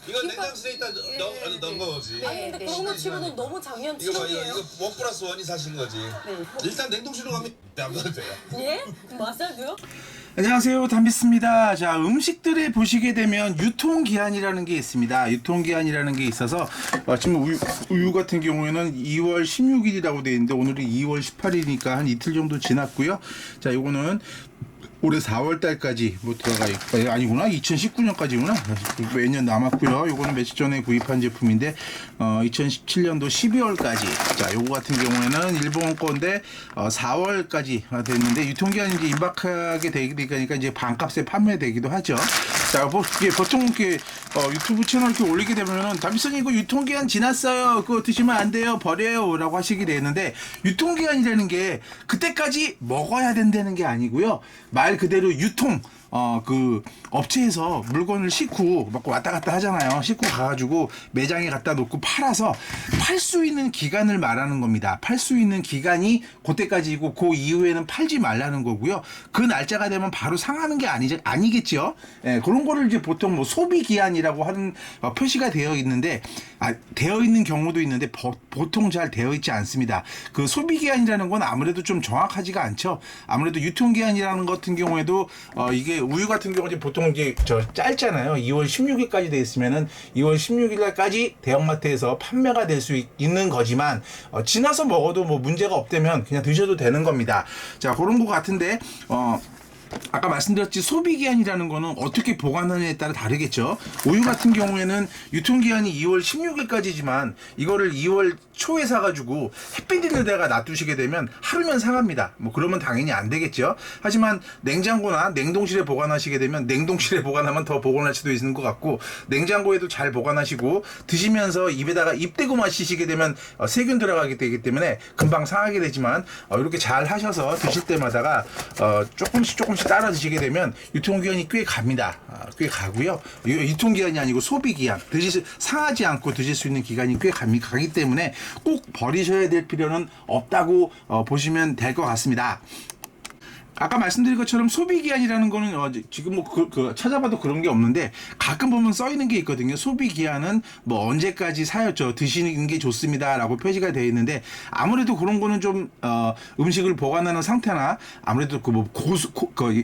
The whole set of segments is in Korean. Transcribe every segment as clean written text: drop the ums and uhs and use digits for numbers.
이거 냉장실에 있다 넣은 거지. 아니 근데 그런 거 치고는 너무 작년 이거 봐, 7월이에요. 이거 1+1이 사신 거지. 일단 냉동실로 가면 안 가도 돼요. 예? 마사도요? 안녕하세요, 담비스입니다. 자, 음식들에 보시게 되면 유통기한이라는 게 있습니다. 유통기한이라는 게 있어서 지금 우유 같은 경우에는 2월 16일이라고 되어 있는데 오늘이 2월 18일이니까 한 이틀 정도 지났고요. 자, 요거는 올해 4월 달까지 뭐 들어가 있고 아니구나 2019년까지구나 몇 년 남았고요. 요거는 며칠 전에 구입한 제품인데 2017년도 12월까지 자 요거 같은 경우에는 일본 건데 4월까지 됐는데 유통기한이 이제 임박하게 되니까 이제 반값에 판매되기도 하죠. 자 보통 이렇게 유튜브 채널 이렇게 올리게 되면은 담비선이 이거 유통기한 지났어요. 그거 드시면 안 돼요. 버려요. 라고 하시게 되는데 유통기한이라는 게 그때까지 먹어야 된다는 게 아니고요. 말 그대로 유통 그 업체에서 물건을 싣고 막 왔다 갔다 하잖아요. 싣고 가가지고 매장에 갖다 놓고 팔아서 팔 수 있는 기간을 말하는 겁니다. 팔 수 있는 기간이 그때까지고 그 이후에는 팔지 말라는 거고요. 그 날짜가 되면 바로 상하는 게 아니겠죠. 예, 그런 거를 이제 보통 뭐 소비 기한이라고 하는 표시가 되어 있는데 되어 있는 경우도 있는데 보통 잘 되어 있지 않습니다. 그 소비 기한이라는 건 아무래도 좀 정확하지가 않죠. 아무래도 유통 기한이라는 것 같은 경우에도 이게 우유 같은 경우는 보통 이제 짧잖아요. 2월 16일까지 돼 있으면은 2월 16일까지 대형마트에서 판매가 될 수 있는 거지만 지나서 먹어도 뭐 문제가 없다면 그냥 드셔도 되는 겁니다. 자, 그런 것 같은데 아까 말씀드렸지 소비기한이라는 거는 어떻게 보관하느냐에 따라 다르겠죠. 우유 같은 경우에는 유통기한이 2월 16일까지지만 이거를 2월 초에 사가지고 햇빛 있는 데가 놔두시게 되면 하루면 상합니다. 뭐 그러면 당연히 안 되겠죠. 하지만 냉장고나 냉동실에 보관하시게 되면 냉동실에 보관하면 더 보관할 수도 있는 것 같고 냉장고에도 잘 보관하시고 드시면서 입에다가 입 대고 마시시게 되면 세균 들어가게 되기 때문에 금방 상하게 되지만 이렇게 잘 하셔서 드실 때마다가 조금씩 따라 드시게 되면 유통기한이 꽤 갑니다. 꽤 가고요. 유통기한이 아니고 소비기한 상하지 않고 드실 수 있는 기간이 꽤 가기 때문에 꼭 버리셔야 될 필요는 없다고 보시면 될 것 같습니다. 아까 말씀드린 것처럼 소비기한이라는 거는 지금 뭐 찾아봐도 그런 게 없는데 가끔 보면 써 있는 게 있거든요. 소비기한은 뭐 언제까지 사였죠. 드시는 게 좋습니다. 라고 표시가 되어 있는데 아무래도 그런 거는 좀 음식을 보관하는 상태나 아무래도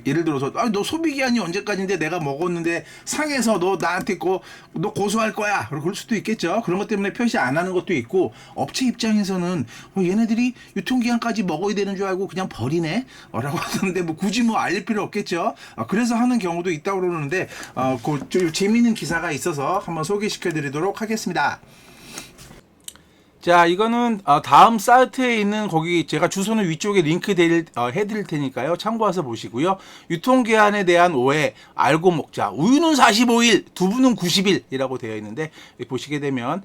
예를 들어서 너 소비기한이 언제까지인데 내가 먹었는데 상해서 너 나한테 너 고소할 거야. 그럴 수도 있겠죠. 그런 것 때문에 표시 안 하는 것도 있고 업체 입장에서는 얘네들이 유통기한까지 먹어야 되는 줄 알고 그냥 버리네. 라고 근데 뭐 굳이 뭐 알릴 필요 없겠죠. 그래서 하는 경우도 있다고 그러는데 좀 재미있는 기사가 있어서 한번 소개시켜 드리도록 하겠습니다. 자, 이거는 다음 사이트에 있는 거기 제가 주소는 위쪽에 링크 해드릴 테니까요. 참고해서 보시고요. 유통기한에 대한 오해 알고 먹자. 우유는 45일, 두부는 90일이라고 되어 있는데 보시게 되면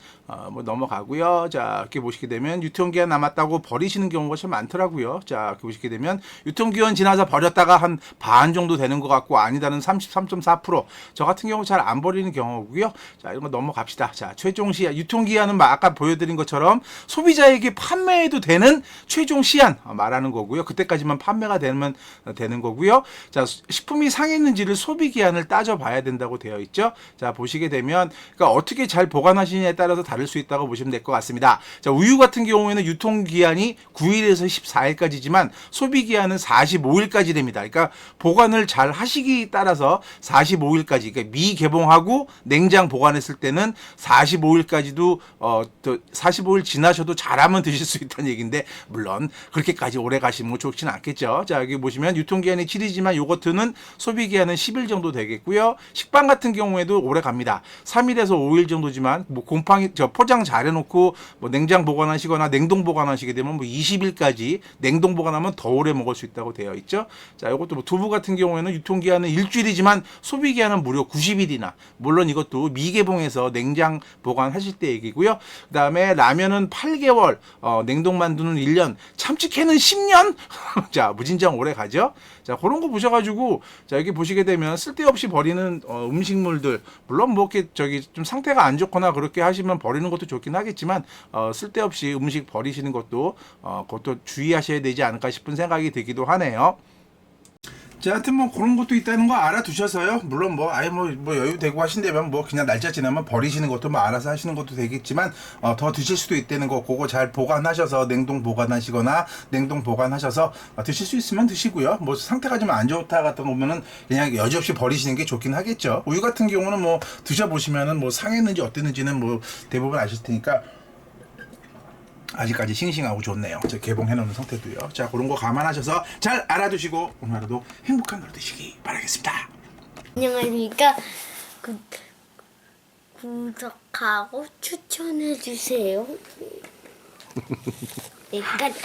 뭐 넘어가고요. 자, 이렇게 보시게 되면 유통기한 남았다고 버리시는 경우가 참 많더라고요. 자, 이렇게 보시게 되면 유통기한 지나서 버렸다가 한 반 정도 되는 것 같고 아니다는 33.4%. 저 같은 경우 잘 안 버리는 경우고요. 자, 이런 거 넘어갑시다. 자, 최종 시한 유통기한은 아까 보여드린 것처럼 소비자에게 판매해도 되는 최종 시한 말하는 거고요. 그때까지만 판매가 되는 거고요. 자, 식품이 상했는지를 소비기한을 따져봐야 된다고 되어 있죠. 자, 보시게 되면 그러니까 어떻게 잘 보관하시냐에 따라서 다를 수 있다고 보시면 될 것 같습니다. 자, 우유 같은 경우에는 유통기한이 9일에서 14일까지지만 소비기한은 45일까지 됩니다. 그러니까 보관을 잘 하시기 따라서 45일까지 그러니까 미개봉하고 냉장 보관했을 때는 45일까지도 45일 지나셔도 잘하면 드실 수 있다는 얘기인데 물론 그렇게까지 오래 가시면 좋지는 않겠죠. 자, 여기 보시면 유통기한이 7일이지만 요거트는 소비기한은 10일 정도 되겠고요. 식빵 같은 경우에도 오래 갑니다. 3일에서 5일 정도지만 뭐 포장 잘 해놓고 뭐 냉장 보관하시거나 냉동 보관하시게 되면 뭐 20일까지 냉동 보관하면 더 오래 먹을 수 있다고 되어 있죠. 자, 요것도 뭐 두부 같은 경우에는 유통기한은 일주일이지만 소비기한은 무려 90일이나 물론 이것도 미개봉해서 냉장 보관하실 때 얘기고요. 그 다음에 라면은 8개월, 냉동만두는 1년, 참치캔은 10년? 자, 무진장 오래 가죠? 자, 그런 거 보셔가지고, 자, 여기 보시게 되면 쓸데없이 버리는 음식물들, 물론 뭐 이렇게 좀 상태가 안 좋거나 그렇게 하시면 버리는 것도 좋긴 하겠지만, 쓸데없이 음식 버리시는 것도, 그것도 주의하셔야 되지 않을까 싶은 생각이 들기도 하네요. 자, 하여튼 뭐 그런 것도 있다는 거 알아두셔서요. 물론 뭐 아예 뭐 여유 되고 하신다면 뭐 그냥 날짜 지나면 버리시는 것도 뭐 알아서 하시는 것도 되겠지만 더 드실 수도 있다는 거 그거 잘 보관하셔서 냉동 보관하시거나 냉동 보관하셔서 드실 수 있으면 드시고요. 뭐 상태가 좀 안 좋다 같은 거 보면은 그냥 여지없이 버리시는 게 좋긴 하겠죠. 우유 같은 경우는 뭐 드셔보시면은 뭐 상했는지 어땠는지는 뭐 대부분 아실 테니까 아직까지 싱싱하고 좋네요. 제가 개봉해놓은 상태도요. 자, 그런 거 감안하셔서 잘 알아두시고 오늘 하루도 행복한 하루 되시기 바라겠습니다. 안녕하십니까. 구독하고 추천해주세요. 여기까지.